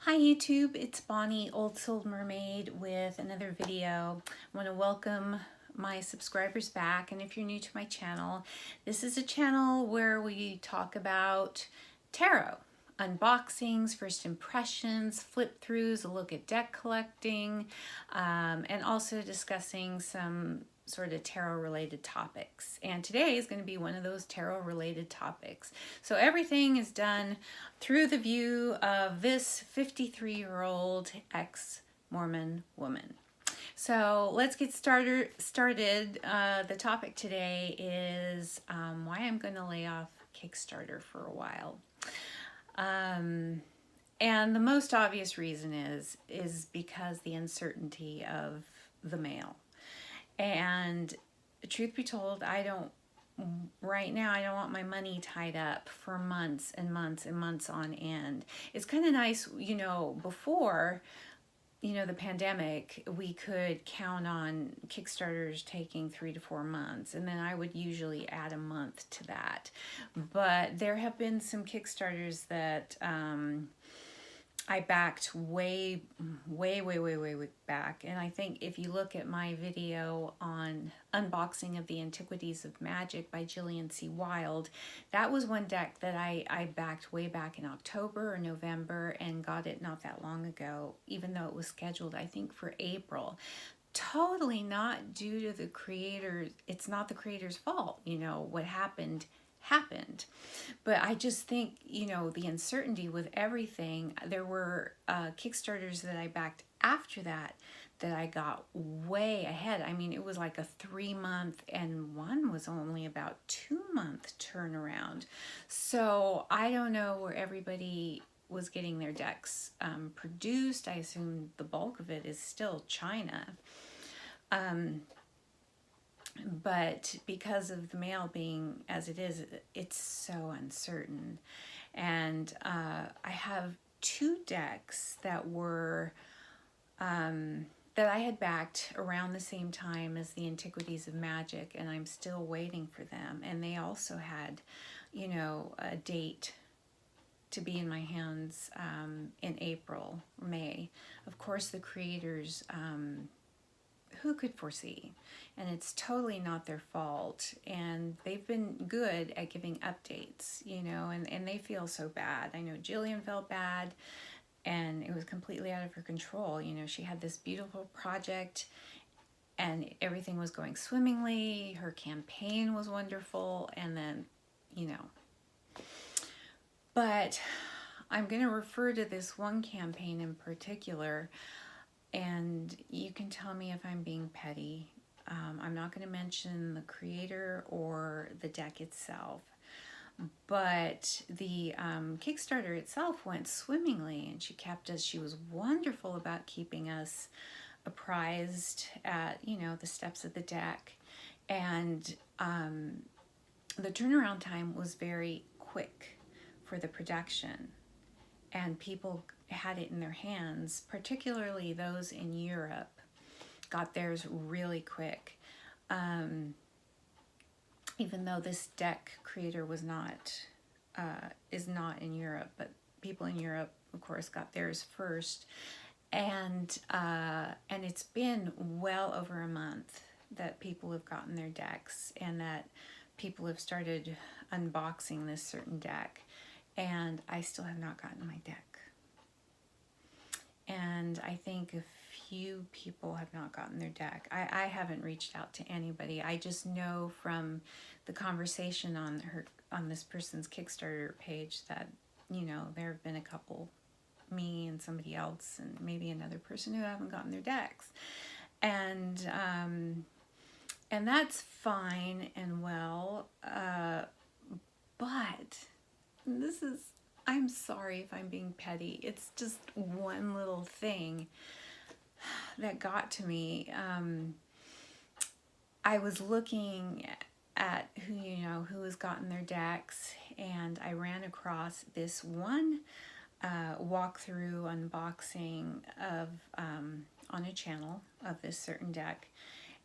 Hi YouTube, it's Bonnie, Old Soul Mermaid, with another video. I want to welcome my subscribers back, and if you're new to my channel, this is a channel where we talk about tarot, unboxings, first impressions, flip throughs, a look at deck collecting, and also discussing some sort of tarot related topics. And today is going to be one of those tarot related topics. So everything is done through the view of this 53-year-old ex-Mormon woman. So let's get started. The topic today is why I'm going to lay off Kickstarter for a while. And the most obvious reason is because the uncertainty of the mail. And truth be told, right now I don't want my money tied up for months and months and months on end. It's kind of nice, before, the pandemic, we could count on Kickstarters taking 3 to 4 months, and then I would usually add a month to that. But there have been some Kickstarters that I backed way back. And I think if you look at my video on unboxing of the Antiquities of Magic by Jillian C. Wild, that was one deck that I backed way back in October or November and got it not that long ago, even though it was scheduled, I think, for April. Totally not due to the creators. It's not the creator's fault. What happened. But I just think, the uncertainty with everything. There were Kickstarters that I backed after that I got way ahead. I mean, it was like a 3-month, and one was only about 2-month turnaround. So I don't know where everybody was getting their decks produced. I assume the bulk of it is still China. But because of the mail being as it is, it's so uncertain. And I have 2 decks that were that I had backed around the same time as the Antiquities of Magic, and I'm still waiting for them. And they also had, a date to be in my hands in April, May. Of course, the creators, who could foresee? And it's totally not their fault. And they've been good at giving updates, and they feel so bad. I know Jillian felt bad, and it was completely out of her control. She had this beautiful project and everything was going swimmingly. Her campaign was wonderful. And then, but I'm going to refer to this one campaign in particular, and you can tell me if I'm being petty. I'm not going to mention the creator or the deck itself, but the Kickstarter itself went swimmingly, and she was wonderful about keeping us apprised at, the steps of the deck. And the turnaround time was very quick for the production, and people had it in their hands, particularly those in Europe, got theirs really quick. Even though this deck creator is not in Europe, but people in Europe, of course, got theirs first. And it's been well over a month that people have gotten their decks, and that people have started unboxing this certain deck, and I still have not gotten my deck. And I think a few people have not gotten their deck. I haven't reached out to anybody. I just know from the conversation on this person's Kickstarter page that, there have been a couple, me and somebody else and maybe another person, who haven't gotten their decks. And that's fine and well, but I'm sorry if I'm being petty. It's just one little thing that got to me. I was looking at who has gotten their decks, and I ran across this one walkthrough unboxing of on a channel of this certain deck,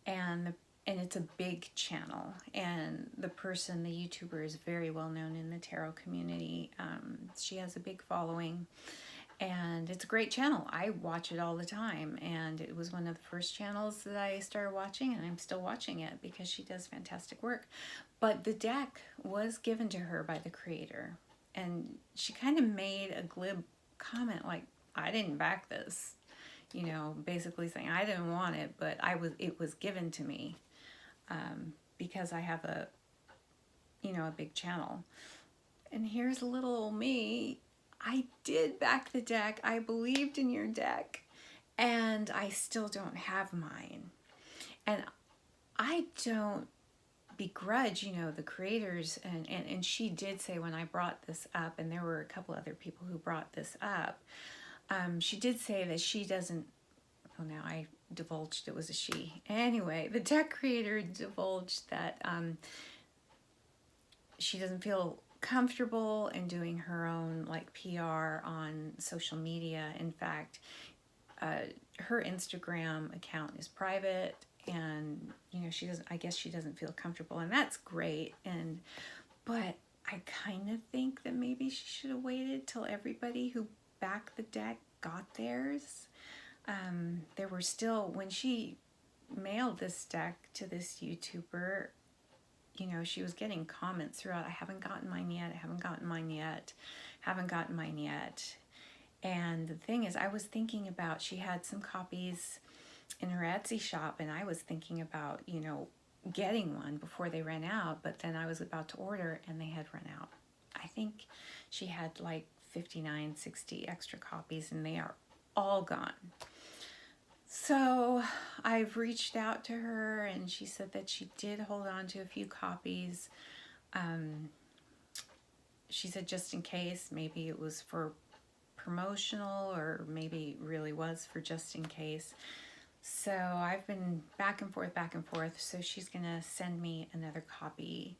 and it's a big channel, and the YouTuber is very well known in the tarot community. She has a big following, And it's a great channel. I watch it all the time, and it was one of the first channels that I started watching, and I'm still watching it because she does fantastic work. But the deck was given to her by the creator, and she kind of made a glib comment like, I didn't back this, basically saying I didn't want it, but it was given to me, because I have a big channel. And here's little me. I did back the deck. I believed in your deck, and I still don't have mine. And I don't begrudge, the creators. And she did say when I brought this up, and there were a couple other people who brought this up, she did say that she doesn't, oh, now I divulged it was a she. Anyway, the deck creator divulged that she doesn't feel comfortable in doing her own PR on social media. In fact, her Instagram account is private, and I guess she doesn't feel comfortable, and that's great. But I kind of think that maybe she should have waited till everybody who backed the deck got theirs. There were still, when she mailed this deck to this YouTuber, she was getting comments throughout. I haven't gotten mine yet. I haven't gotten mine yet. Haven't gotten mine yet. And the thing is, I was thinking about, she had some copies in her Etsy shop, and I was thinking about, getting one before they ran out. But then I was about to order, and they had run out. I think she had 59, 60 extra copies, and they are all gone. So I've reached out to her, and she said that she did hold on to a few copies. She said just in case, maybe it was for promotional, or maybe it really was for just in case. So I've been back and forth. So she's going to send me another copy,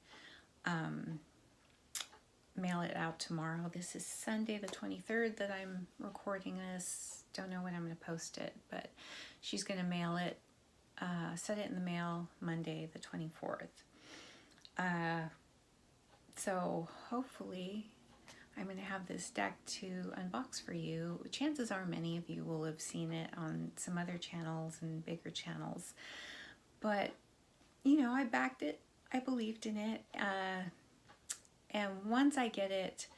mail it out tomorrow. This is Sunday the 23rd that I'm recording this. Don't know when I'm going to post it, but she's going to mail it, set it in the mail Monday the 24th. So hopefully I'm going to have this deck to unbox for you. Chances are many of you will have seen it on some other channels and bigger channels. But, I backed it. I believed in it. And once I get it,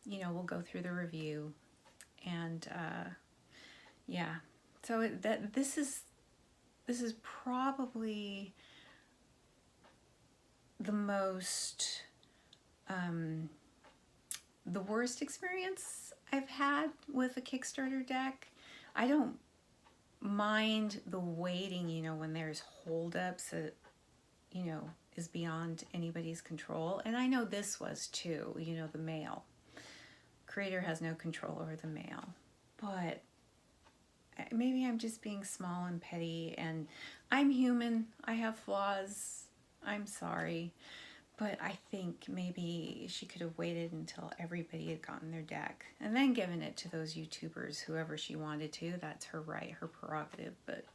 we'll go through the review. And, yeah. So this is probably the most... the worst experience I've had with a Kickstarter deck. I don't mind the waiting, when there's holdups that, is beyond anybody's control. And I know this was too, the mail. Creator has no control over the mail. But maybe I'm just being small and petty, and I'm human. I have flaws. I'm sorry. But I think maybe she could have waited until everybody had gotten their deck and then given it to those YouTubers, whoever she wanted to. That's her right, her prerogative. But,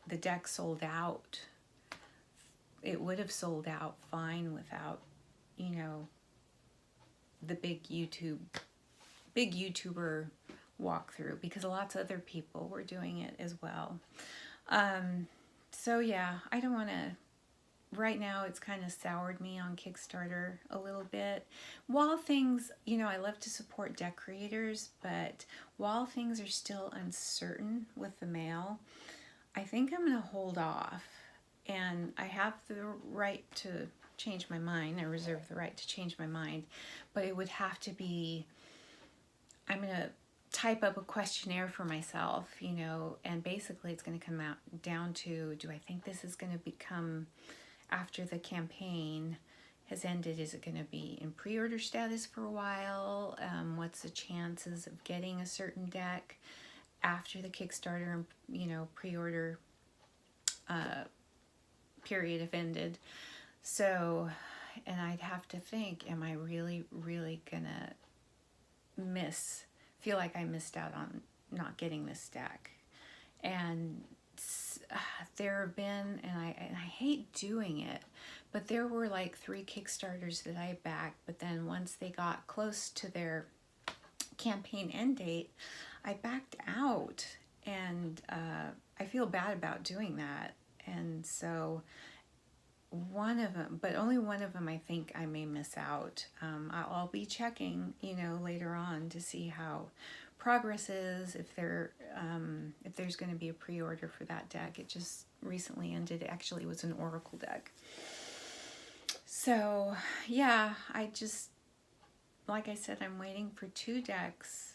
the deck sold out. It would have sold out fine without, the big YouTuber walkthrough, because lots of other people were doing it as well. So yeah, I don't want to, right now it's kind of soured me on Kickstarter a little bit. While things, I love to support deck creators, but while things are still uncertain with the mail, I think I'm going to hold off. And I have the right to change my mind. I reserve the right to change my mind. But it would have to be, I'm going to type up a questionnaire for myself, and basically it's going to come out down to, do I think this is going to become, after the campaign has ended, is it going to be in pre-order status for a while? What's the chances of getting a certain deck after the Kickstarter and, pre-order period have ended? So, and I'd have to think, am I really, really gonna feel like I missed out on not getting this deck? And there have been, and I hate doing it, but there were like 3 Kickstarters that I backed, but then once they got close to their campaign end date, I backed out, and I feel bad about doing that. And so one of them, but only one of them, I think I may miss out. I'll be checking, later on to see how progress is, if there's going to be a pre-order for that deck. It just recently ended. Actually, it was an Oracle deck. So yeah, like I said, I'm waiting for 2 decks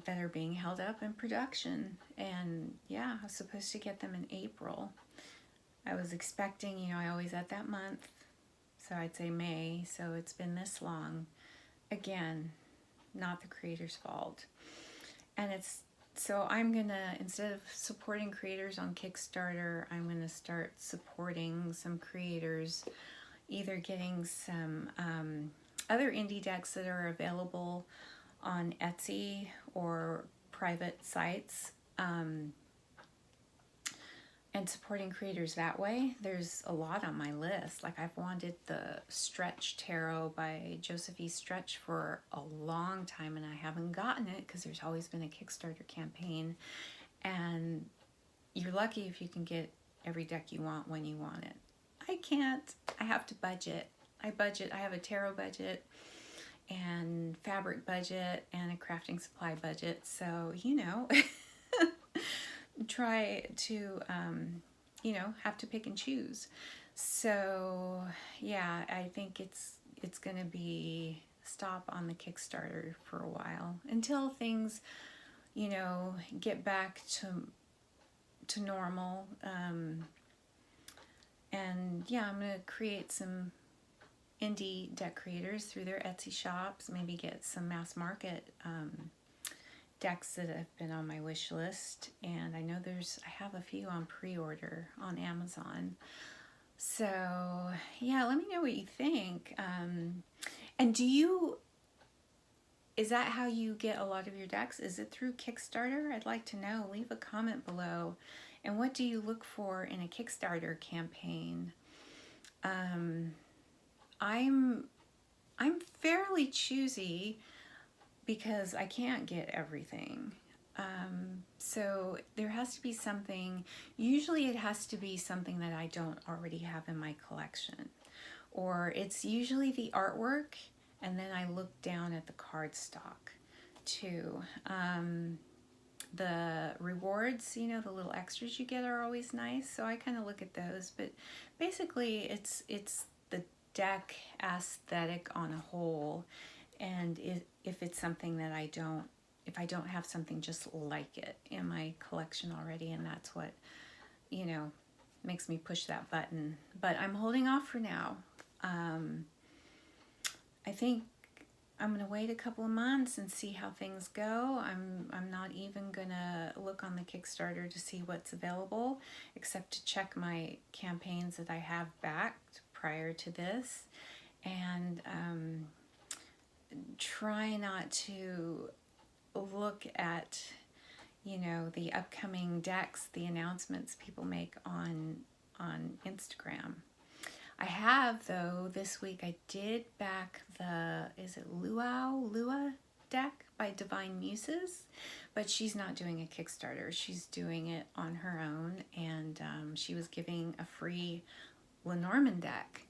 that are being held up in production, and yeah, I was supposed to get them in April. I was expecting, I always at that month, so I'd say May, so it's been this long. Again, not the creator's fault. And so I'm gonna, instead of supporting creators on Kickstarter, I'm gonna start supporting some creators, either getting some other indie decks that are available on Etsy or private sites, and supporting creators that way. There's a lot on my list. Like, I've wanted the Stretch Tarot by Joseph E. Stretch for a long time, and I haven't gotten it because there's always been a Kickstarter campaign, and you're lucky if you can get every deck you want when you want it. I can't. I have to budget. I have a tarot budget and fabric budget and a crafting supply budget, so try to have to pick and choose. So yeah, I think it's gonna be stop on the Kickstarter for a while until things get back to normal. And yeah, I'm gonna create some indie deck creators through their Etsy shops, maybe get some mass market decks that have been on my wish list, and I know I have a few on pre-order on Amazon. So yeah, let me know what you think. And is that how you get a lot of your decks? Is it through Kickstarter? I'd like to know. Leave a comment below. And what do you look for in a Kickstarter campaign? I'm fairly choosy because I can't get everything. So there has to be something, usually it has to be something that I don't already have in my collection. Or it's usually the artwork, and then I look down at the cardstock too. The rewards, the little extras you get are always nice, so I kind of look at those. But basically it's the deck aesthetic on a whole, and if it's something that if I don't have something just like it in my collection already, and that's what makes me push that button. But I'm holding off for now. I think I'm gonna wait a couple of months and see how things go. I'm not even gonna look on the Kickstarter to see what's available, except to check my campaigns that I have backed prior to this, and try not to look at the upcoming decks, the announcements people make on Instagram. I have, though, this week I did back is it Lua deck by Divine Muses, but she's not doing a Kickstarter. She's doing it on her own, and she was giving a free Lenormand deck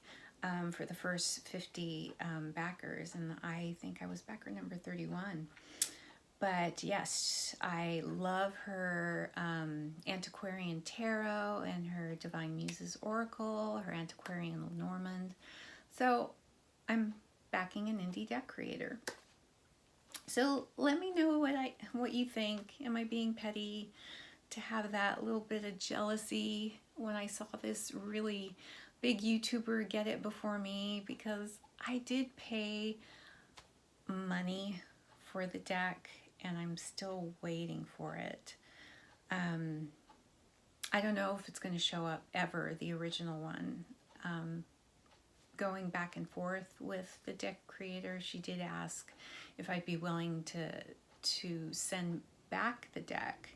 for the first 50 backers, and I think I was backer number 31. But yes, I love her Antiquarian Tarot and her Divine Muses Oracle, her Antiquarian Lenormand. So I'm backing an indie deck creator. So let me know what you think. Am I being petty to have that little bit of jealousy when I saw this really big YouTuber get it before me? Because I did pay money for the deck, and I'm still waiting for it. I don't know if it's going to show up ever, the original one. Going back and forth with the deck creator, she did ask if I'd be willing to send back the deck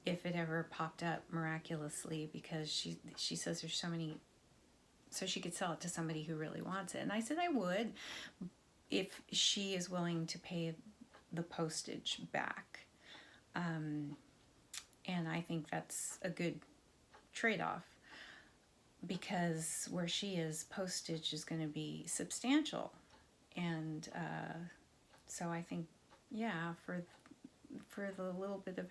if it ever popped up miraculously, because she says there's so many, so she could sell it to somebody who really wants it. And I said I would, if she is willing to pay the postage back. And I think that's a good trade-off, because where she is, postage is going to be substantial. And so I think, yeah, for the little bit of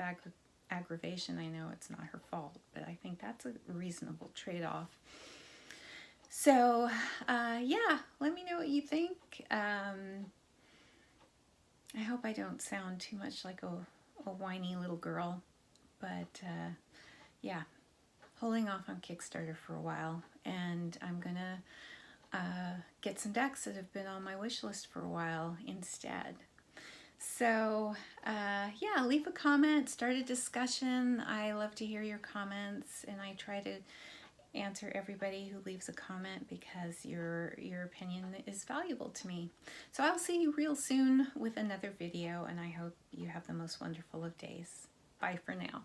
aggravation, I know it's not her fault, but I think that's a reasonable trade-off. So, yeah, let me know what you think. I hope I don't sound too much like a whiny little girl, but yeah, holding off on Kickstarter for a while, and I'm gonna get some decks that have been on my wish list for a while instead. So yeah, leave a comment, start a discussion. I love to hear your comments, and I try to answer everybody who leaves a comment, because your opinion is valuable to me. So I'll see you real soon with another video, and I hope you have the most wonderful of days. Bye for now.